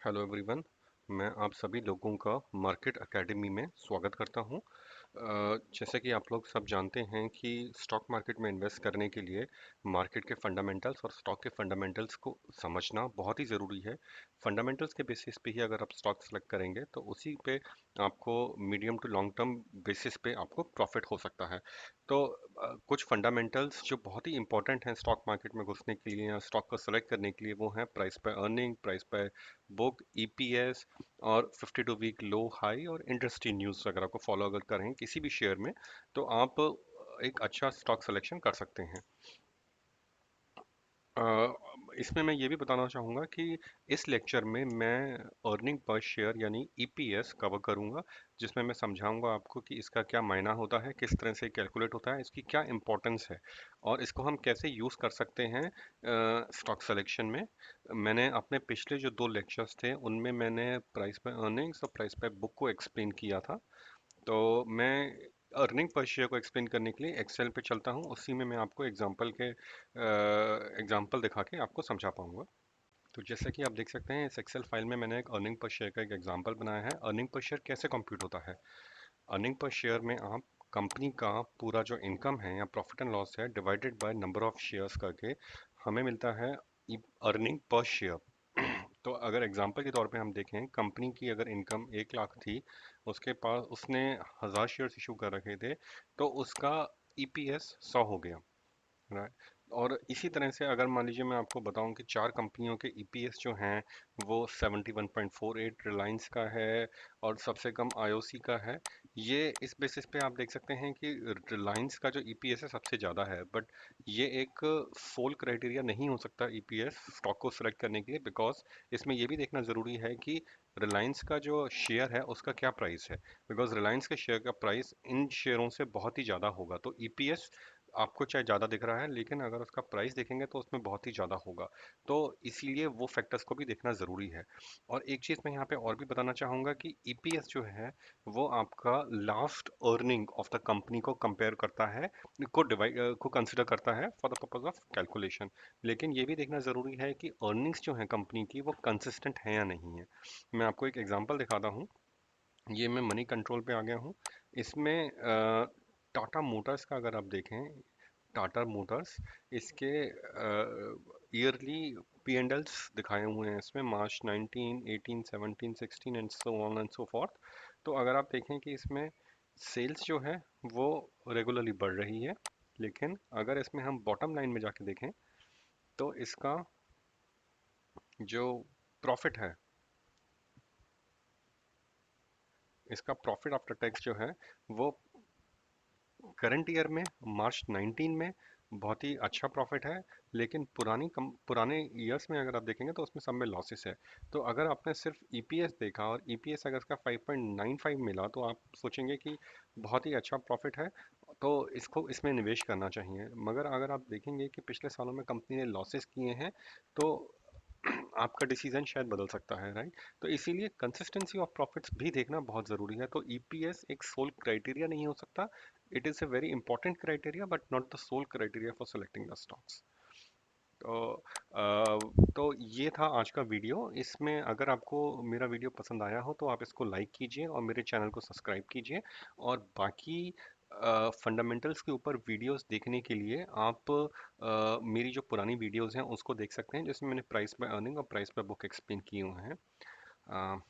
Hello everyone. मैं आप सभी लोगों का मार्केट एकेडमी में स्वागत करता हूं। जैसे कि आप लोग सब जानते हैं कि स्टॉक मार्केट में इन्वेस्ट करने के लिए मार्केट के फंडामेंटल्स और स्टॉक के फंडामेंटल्स को समझना बहुत ही ज़रूरी है। फंडामेंटल्स के बेसिस पे ही अगर आप स्टॉक सेलेक्ट करेंगे तो उसी पे आपको medium to long term basis पे आपको प्रॉफिट हो सकता है। तो कुछ फंडामेंटल्स जो बहुत ही इंपॉर्टेंट हैं स्टॉक मार्केट में घुसने के लिए या स्टॉक को सेलेक्ट करने के लिए, वो हैं प्राइस पे अर्निंग, प्राइस पे बुक, ईपीएस और 52 वीक लो हाई और इंडस्ट्री न्यूज़ वगैरह को फॉलो अगर करें किसी भी शेयर में तो आप एक अच्छा स्टॉक सिलेक्शन कर सकते हैं। अ, इसमें मैं ये भी बताना चाहूँगा कि इस लेक्चर में मैं अर्निंग पर शेयर यानी ईपीएस कवर करूँगा, जिसमें मैं समझाऊँगा आपको कि इसका क्या मायना होता है, किस तरह से कैलकुलेट होता है, इसकी क्या इंपॉर्टेंस है और इसको हम कैसे यूज़ कर सकते हैं स्टॉक सिलेक्शन में। मैंने अपने पिछले जो 2 लेक्चर्स थे उनमें मैंने प्राइस पे अर्निंग्स और प्राइस पे बुक को एक्सप्लेन किया था। तो मैं अर्निंग पर शेयर को एक्सप्लेन करने के लिए एक्सेल पे चलता हूँ, उसी में मैं आपको एग्जांपल दिखा के आपको समझा पाऊंगा। तो जैसे कि आप देख सकते हैं इस एक्सेल फाइल में मैंने एक अर्निंग पर शेयर का एक एग्जांपल बनाया है। अर्निंग पर शेयर कैसे कंप्यूट होता है? अर्निंग पर शेयर में आप कंपनी का पूरा जो इनकम है या प्रॉफिट एंड लॉस है divided by number of shares करके हमें मिलता है अर्निंग पर शेयर। तो अगर एग्जांपल के तौर पे हम देखें, कंपनी की अगर इनकम 1 लाख थी, उसके पास उसने 1000 शेयर्स इशू कर रखे थे, तो उसका ईपीएस 100 हो गया। राइट। और इसी तरह से अगर मान लीजिए मैं आपको बताऊं कि 4 कंपनियों के ईपीएस जो हैं वो 71.48 रिलायंस का है और सबसे कम आईओसी का है। ये इस बेसिस पे आप देख सकते हैं कि रिलायंस का जो ईपीएस है सबसे ज़्यादा है, बट ये एक सोल क्राइटेरिया नहीं हो सकता ईपीएस स्टॉक को सिलेक्ट करने के लिए, बिकॉज इसमें ये भी देखना ज़रूरी है कि रिलायंस का जो शेयर है उसका क्या प्राइस है। बिकॉज रिलायंस के शेयर का प्राइस इन शेयरों से बहुत ही ज़्यादा होगा, तो ईपीएस आपको चाहे ज़्यादा दिख रहा है लेकिन अगर उसका प्राइस देखेंगे तो उसमें बहुत ही ज़्यादा होगा। तो इसीलिए वो फैक्टर्स को भी देखना ज़रूरी है। और एक चीज़ मैं यहाँ पे और भी बताना चाहूँगा कि ईपीएस जो है वो आपका last earning of the company को कंपेयर करता है, को कंसिडर करता है for the purpose of calculation. लेकिन ये भी देखना ज़रूरी है कि अर्निंग्स जो है कंपनी की वो कंसिस्टेंट है या नहीं है। मैं आपको एक एग्जांपल दिखाता हूँ। ये मैं मनी कंट्रोल पे आ गया हूँ। इसमें टाटा मोटर्स का अगर आप देखें, टाटा मोटर्स इसके ईयरली पी एंड एल्स दिखाए हुए हैं इसमें, मार्च 19, 18, 17, 16 and so on and so forth. तो अगर आप देखें कि इसमें सेल्स जो है वो रेगुलरली बढ़ रही है, लेकिन अगर इसमें हम बॉटम लाइन में जाके देखें तो इसका जो प्रॉफिट है, इसका प्रॉफिट आफ्टर टैक्स जो है वो करंट ईयर में मार्च 19 में बहुत ही अच्छा प्रॉफिट है, लेकिन पुराने ईयर्स में अगर आप देखेंगे तो उसमें सब में लॉसेस है। तो अगर आपने सिर्फ ईपीएस देखा और ईपीएस अगर इसका 5.95 मिला तो आप सोचेंगे कि बहुत ही अच्छा प्रॉफिट है, तो इसको इसमें निवेश करना चाहिए। मगर अगर आप देखेंगे कि पिछले सालों में कंपनी ने लॉसेस किए हैं तो आपका डिसीजन शायद बदल सकता है, राइट। तो इसीलिए कंसिस्टेंसी ऑफ प्रॉफिट्स भी देखना बहुत ज़रूरी है। तो ईपीएस एक सोल क्राइटेरिया नहीं हो सकता। It is a very important criteria but not the sole criteria for selecting the stocks. तो तो ये था आज का वीडियो। इसमें अगर आपको मेरा वीडियो पसंद आया हो तो आप इसको लाइक कीजिए और मेरे चैनल को सब्सक्राइब कीजिए। और बाकी फंडामेंटल्स के ऊपर वीडियोस देखने के लिए आप मेरी जो पुरानी वीडियोस हैं उसको देख सकते हैं, जिसमें मैंने प्राइस बाय अर्निंग और प्राइस बाय बुक एक्सप्लेन किए हुए हैं।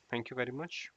Thank you very much.